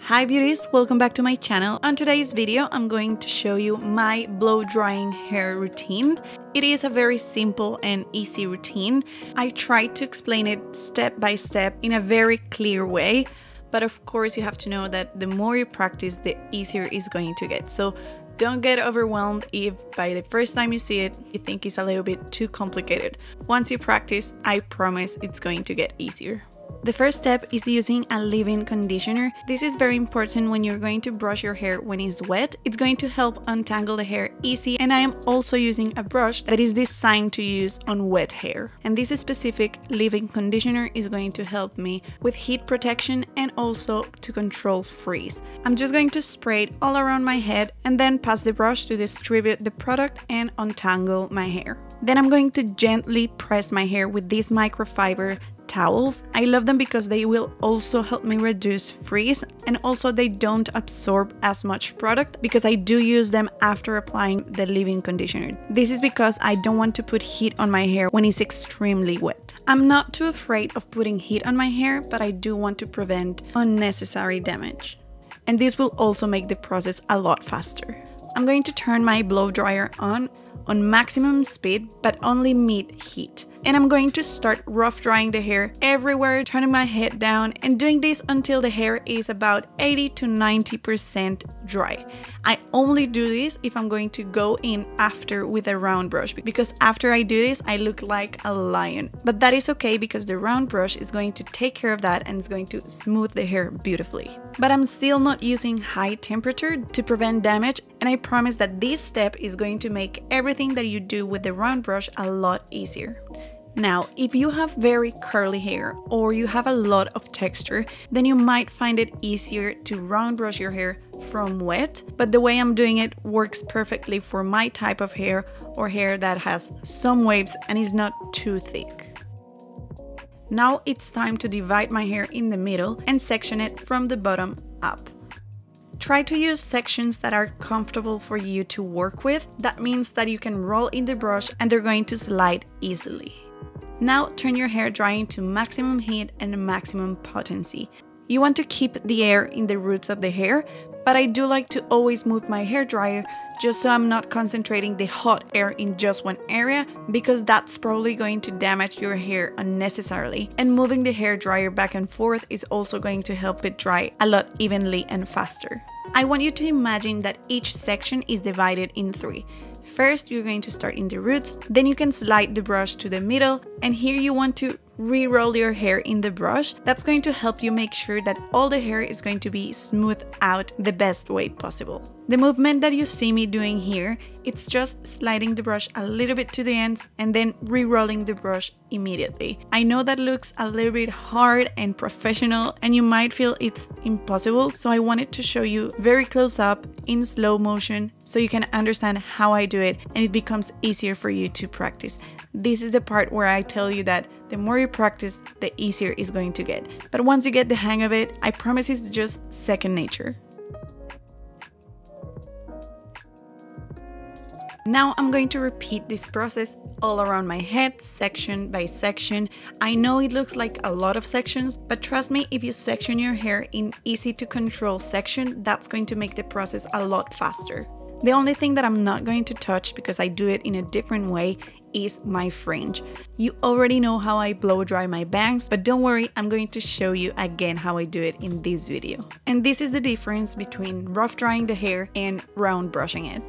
Hi beauties, welcome back to my channel. On today's video, I'm going to show you my blow drying hair routine. It is a very simple and easy routine. I tried to explain it step by step in a very clear way, but of course you have to know that the more you practice, the easier it's going to get. So don't get overwhelmed if by the first time you see it, you think it's a little bit too complicated. Once you practice, I promise it's going to get easier. The first step is using a leave-in conditioner. This is very important when you're going to brush your hair when it's wet. It's going to help untangle the hair easy, and I am also using a brush that is designed to use on wet hair. And this specific leave-in conditioner is going to help me with heat protection and also to control frizz. I'm just going to spray it all around my head and then pass the brush to distribute the product and untangle my hair. Then I'm going to gently press my hair with these microfiber towels. I love them because they will also help me reduce frizz, and also they don't absorb as much product because I do use them after applying the leave-in conditioner. This is because I don't want to put heat on my hair when it's extremely wet. I'm not too afraid of putting heat on my hair, but I do want to prevent unnecessary damage. And this will also make the process a lot faster. I'm going to turn my blow dryer on maximum speed, but only mid-heat. And I'm going to start rough drying the hair everywhere, turning my head down and doing this until the hair is about 80 to 90% dry. I only do this if I'm going to go in after with a round brush, because after I do this, I look like a lion. But that is okay because the round brush is going to take care of that and it's going to smooth the hair beautifully. But I'm still not using high temperature to prevent damage, and I promise that this step is going to make everything that you do with the round brush a lot easier. Now, if you have very curly hair or you have a lot of texture, then you might find it easier to round brush your hair from wet, but the way I'm doing it works perfectly for my type of hair or hair that has some waves and is not too thick. Now it's time to divide my hair in the middle and section it from the bottom up. Try to use sections that are comfortable for you to work with. That means that you can roll in the brush and they're going to slide easily. Now turn your hair drying to maximum heat and maximum potency. You want to keep the air in the roots of the hair, but I do like to always move my hair dryer just so I'm not concentrating the hot air in just one area, because that's probably going to damage your hair unnecessarily. And moving the hair dryer back and forth is also going to help it dry a lot evenly and faster. I want you to imagine that each section is divided in three. First, you're going to start in the roots, then you can slide the brush to the middle, and here you want to re-roll your hair in the brush. That's going to help you make sure that all the hair is going to be smoothed out the best way possible. The movement that you see me doing here, it's just sliding the brush a little bit to the ends and then re-rolling the brush immediately. I know that looks a little bit hard and professional and you might feel it's impossible, so I wanted to show you very close up in slow motion so you can understand how I do it and it becomes easier for you to practice. This is the part where I tell you that the more you practice, the easier it's going to get. But once you get the hang of it, I promise it's just second nature. Now I'm going to repeat this process all around my head, section by section. I know it looks like a lot of sections, but trust me, if you section your hair in easy to control section, that's going to make the process a lot faster. The only thing that I'm not going to touch, because I do it in a different way, is my fringe. You already know how I blow dry my bangs, but don't worry, I'm going to show you again how I do it in this video. And this is the difference between rough drying the hair and round brushing it.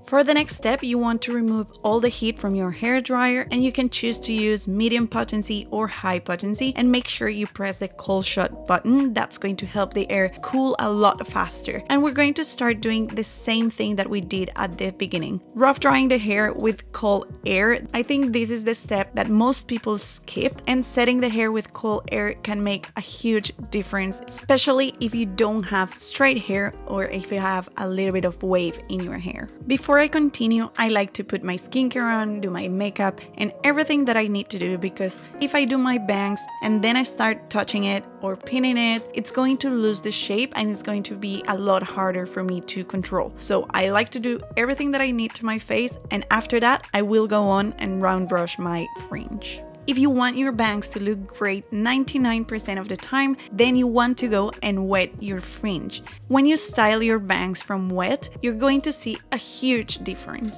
For the next step, you want to remove all the heat from your hair dryer, and you can choose to use medium potency or high potency, and make sure you press the cold shut button. That's going to help the air cool a lot faster. And we're going to start doing the same thing that we did at the beginning. Rough drying the hair with cold air. I think this is the step that most people skip, and setting the hair with cold air can make a huge difference, especially if you don't have straight hair or if you have a little bit of wave in your hair. Before I continue, I like to put my skincare on, do my makeup, and everything that I need to do, because if I do my bangs and then I start touching it or pinning it, it's going to lose the shape and it's going to be a lot harder for me to control. So I like to do everything that I need to my face, and after that I will go on and round brush my fringe. If you want your bangs to look great 99% of the time, then you want to go and wet your fringe. When you style your bangs from wet, you're going to see a huge difference.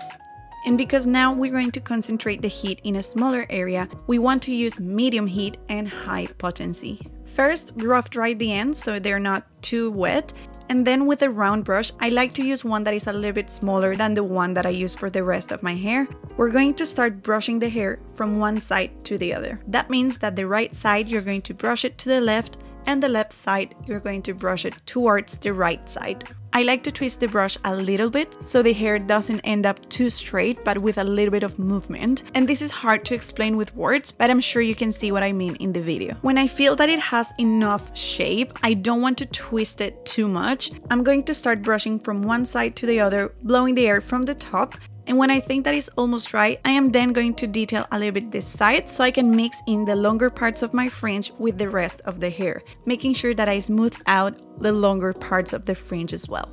And because now we're going to concentrate the heat in a smaller area, we want to use medium heat and high potency. First, rough dry the ends so they're not too wet. And then with a round brush, I like to use one that is a little bit smaller than the one that I use for the rest of my hair. We're going to start brushing the hair from one side to the other. That means that the right side, you're going to brush it to the left, and the left side, you're going to brush it towards the right side. I like to twist the brush a little bit so the hair doesn't end up too straight, but with a little bit of movement. And this is hard to explain with words, but I'm sure you can see what I mean in the video. When I feel that it has enough shape, I don't want to twist it too much. I'm going to start brushing from one side to the other, blowing the air from the top. And when I think that it's almost dry, I am then going to detail a little bit this side so I can mix in the longer parts of my fringe with the rest of the hair, making sure that I smooth out the longer parts of the fringe as well.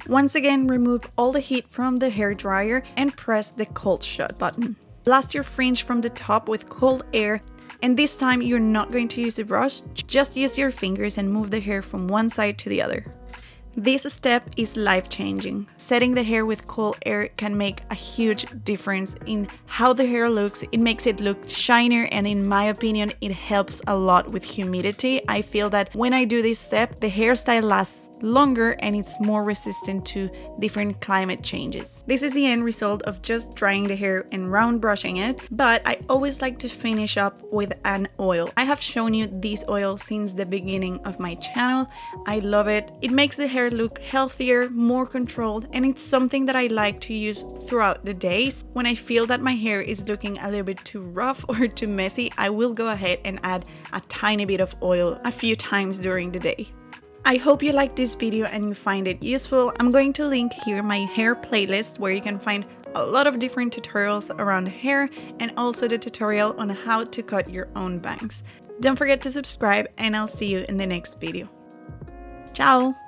Once again, remove all the heat from the hair dryer and press the cold shut button. Blast your fringe from the top with cold air, and this time you're not going to use the brush, just use your fingers and move the hair from one side to the other. This step is life-changing. Setting the hair with cold air can make a huge difference in how the hair looks. It makes it look shinier, and in my opinion, it helps a lot with humidity. I feel that when I do this step, the hairstyle lasts longer and it's more resistant to different climate changes. This is the end result of just drying the hair and round brushing it, but I always like to finish up with an oil. I have shown you this oil since the beginning of my channel. I love it. It makes the hair look healthier, more controlled, and it's something that I like to use throughout the days. When I feel that my hair is looking a little bit too rough or too messy, I will go ahead and add a tiny bit of oil a few times during the day. I hope you liked this video and you find it useful. I'm going to link here my hair playlist where you can find a lot of different tutorials around hair and also the tutorial on how to cut your own bangs. Don't forget to subscribe, and I'll see you in the next video. Ciao!